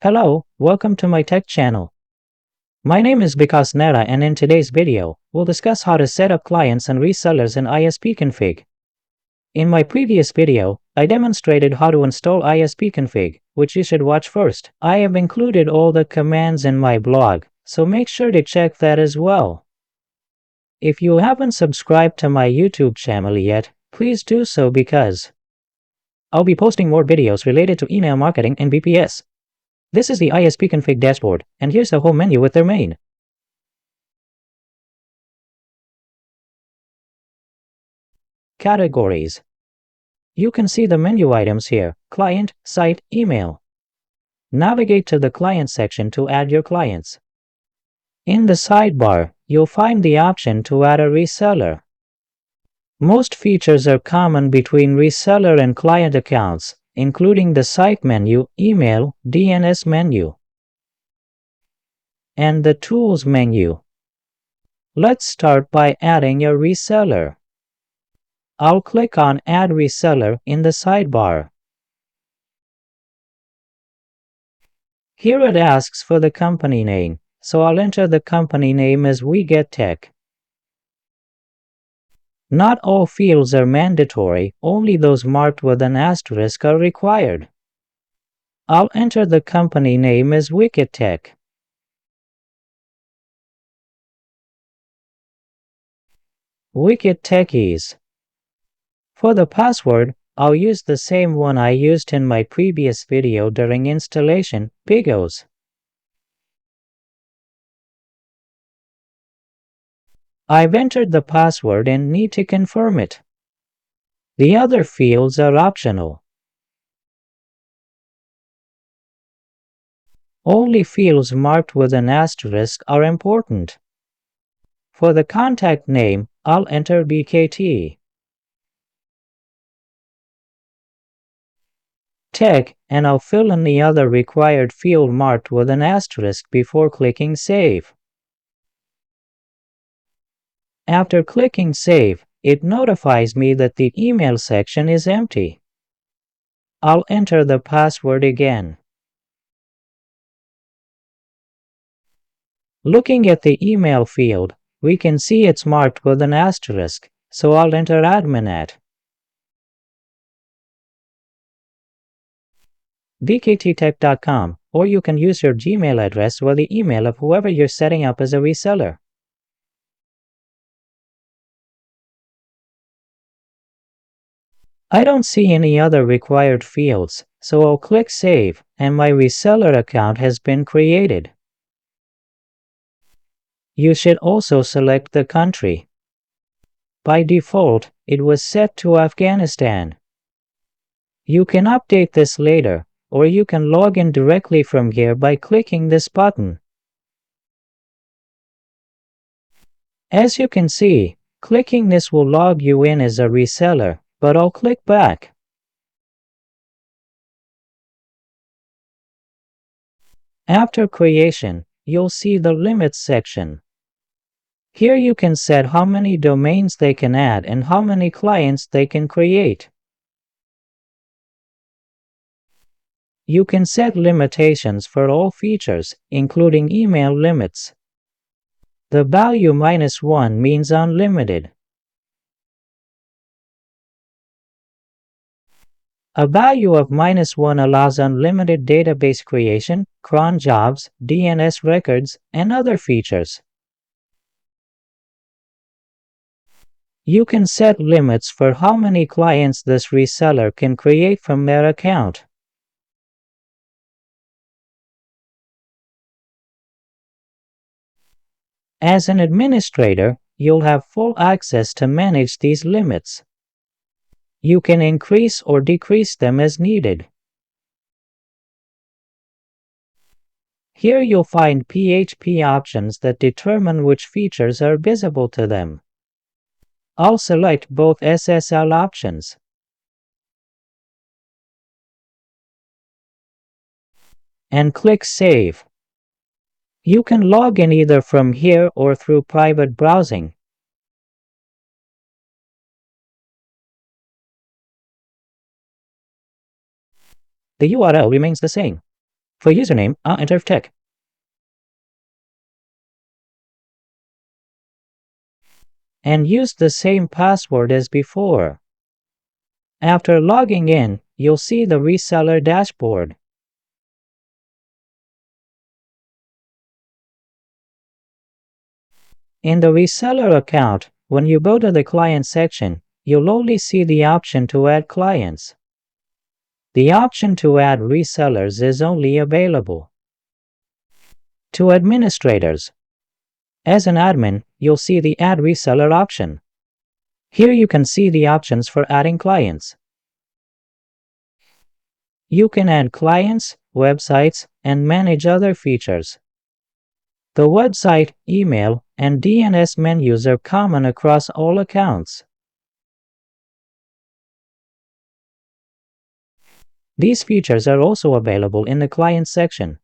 Hello, welcome to my tech channel. My name is Vikas Nera, and in today's video, we'll discuss how to set up clients and resellers in ISPConfig. In my previous video, I demonstrated how to install ISPConfig, which you should watch first. I have included all the commands in my blog, so make sure to check that as well. If you haven't subscribed to my YouTube channel yet, please do so because I'll be posting more videos related to email marketing and BPS. This is the ISPConfig dashboard, and here's the home menu with their main categories. You can see the menu items here: client, site, email. Navigate to the client section to add your clients. In the sidebar, you'll find the option to add a reseller. Most features are common between reseller and client accounts, including the site menu, email, DNS menu, and the tools menu. Let's start by adding a reseller. I'll click on Add Reseller in the sidebar. Here it asks for the company name, so I'll enter the company name as We Get Tech. Not all fields are mandatory, only those marked with an asterisk are required. I'll enter the company name as Wicked Tech. Wicked Techies. For the password, I'll use the same one I used in my previous video during installation, Pigos. I've entered the password and need to confirm it. The other fields are optional. Only fields marked with an asterisk are important. For the contact name, I'll enter BKT. Tech, and I'll fill in the other required field marked with an asterisk before clicking Save. After clicking Save, it notifies me that the email section is empty. I'll enter the password again. Looking at the email field, we can see it's marked with an asterisk, so I'll enter admin@ vkttech.com, or you can use your Gmail address or the email of whoever you're setting up as a reseller. I don't see any other required fields, so I'll click Save, and my reseller account has been created. You should also select the country. By default, it was set to Afghanistan. You can update this later, or you can log in directly from here by clicking this button. As you can see, clicking this will log you in as a reseller, but I'll click back. After creation, you'll see the Limits section. Here you can set how many domains they can add and how many clients they can create. You can set limitations for all features, including email limits. The value -1 means unlimited. A value of -1 allows unlimited database creation, cron jobs, DNS records, and other features. You can set limits for how many clients this reseller can create from their account. As an administrator, you'll have full access to manage these limits. You can increase or decrease them as needed. Here you'll find PHP options that determine which features are visible to them. I'll select both SSL options. And click Save. You can log in either from here or through private browsing. The URL remains the same. For username, I'll enter tech. And use the same password as before. After logging in, you'll see the reseller dashboard. In the reseller account, when you go to the client section, you'll only see the option to add clients. The option to add resellers is only available to administrators. As an admin, you'll see the Add Reseller option. Here you can see the options for adding clients. You can add clients, websites, and manage other features. The website, email, and DNS menus are common across all accounts. These features are also available in the Client section.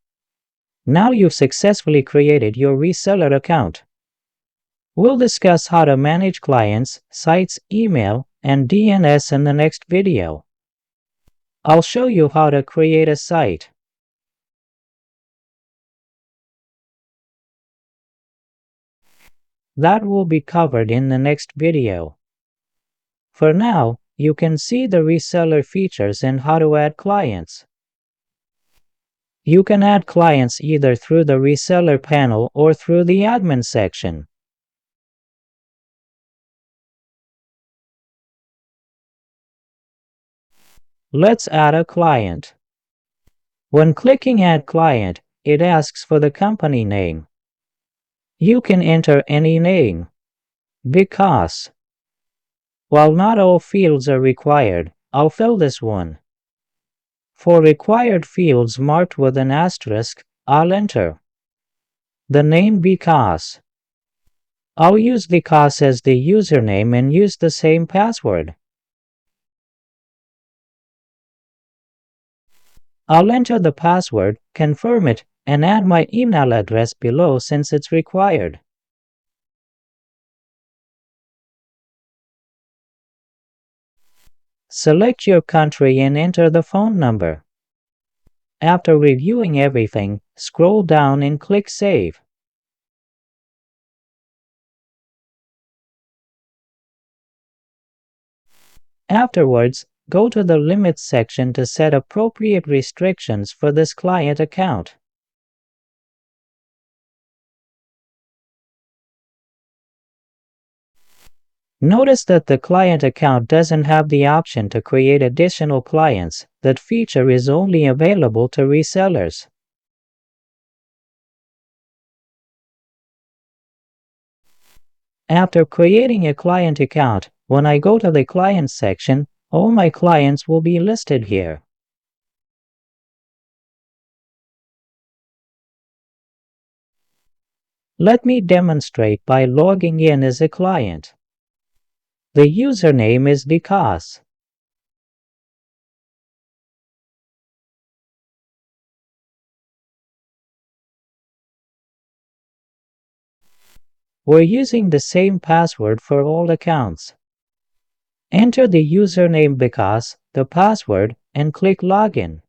Now you've successfully created your reseller account. We'll discuss how to manage clients, sites, email, and DNS in the next video. I'll show you how to create a site. That will be covered in the next video. For now, you can see the reseller features and how to add clients. You can add clients either through the reseller panel or through the admin section. Let's add a client. When clicking Add Client, it asks for the company name. You can enter any name. Because while not all fields are required, I'll fill this one. For required fields marked with an asterisk, I'll enter the name Because. I'll use Because as the username and use the same password. I'll enter the password, confirm it, and add my email address below since it's required. Select your country and enter the phone number. After reviewing everything, scroll down and click Save. Afterwards, go to the Limits section to set appropriate restrictions for this client account. Notice that the client account doesn't have the option to create additional clients. That feature is only available to resellers. After creating a client account, when I go to the Clients section, all my clients will be listed here. Let me demonstrate by logging in as a client. The username is Because. We're using the same password for all accounts. Enter the username Because, the password, and click Login.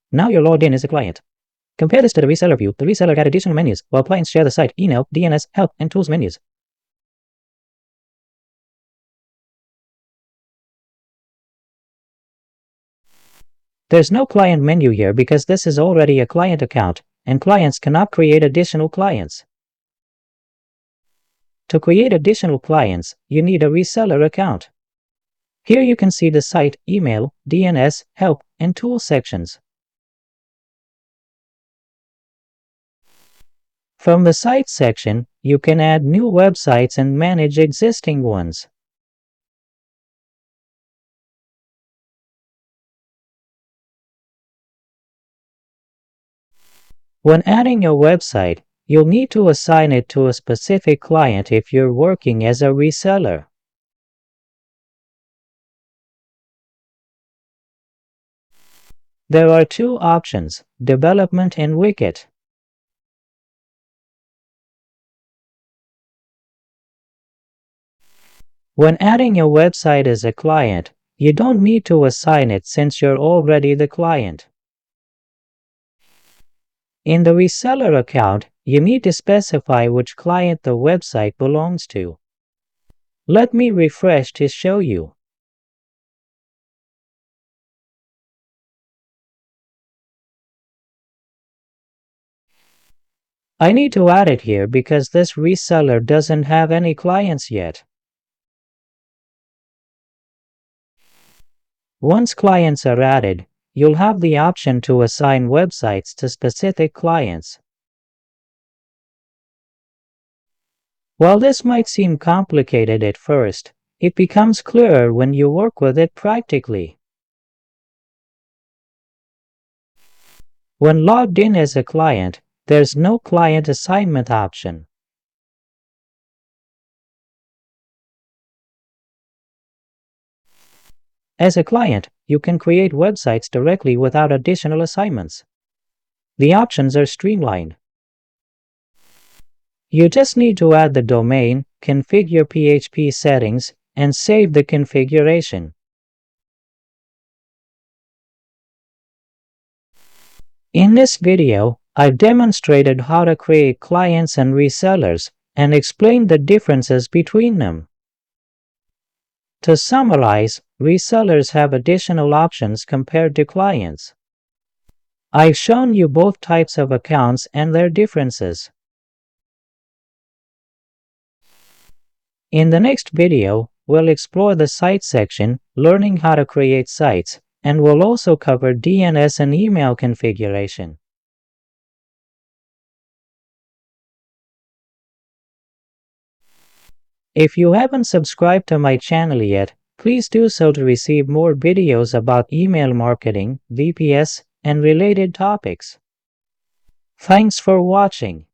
Now you're logged in as a client. Compare this to the reseller view. The reseller had additional menus, while clients share the site, email, DNS, help, and tools menus. There's no client menu here because this is already a client account, and clients cannot create additional clients. To create additional clients, you need a reseller account. Here you can see the site, email, DNS, help, and tools sections. From the Site section, you can add new websites and manage existing ones. When adding a website, you'll need to assign it to a specific client if you're working as a reseller. There are two options, Development and Widget. When adding a website as a client, you don't need to assign it since you're already the client. In the reseller account, you need to specify which client the website belongs to. Let me refresh to show you. I need to add it here because this reseller doesn't have any clients yet. Once clients are added, you'll have the option to assign websites to specific clients. While this might seem complicated at first, it becomes clearer when you work with it practically. When logged in as a client, there's no client assignment option. As a client, you can create websites directly without additional assignments. The options are streamlined. You just need to add the domain, configure PHP settings, and save the configuration. In this video, I've demonstrated how to create clients and resellers and explained the differences between them. To summarize, resellers have additional options compared to clients. I've shown you both types of accounts and their differences. In the next video, we'll explore the site section, learning how to create sites, and we'll also cover DNS and email configuration. If you haven't subscribed to my channel yet, please do so to receive more videos about email marketing, VPS, and related topics. Thanks for watching.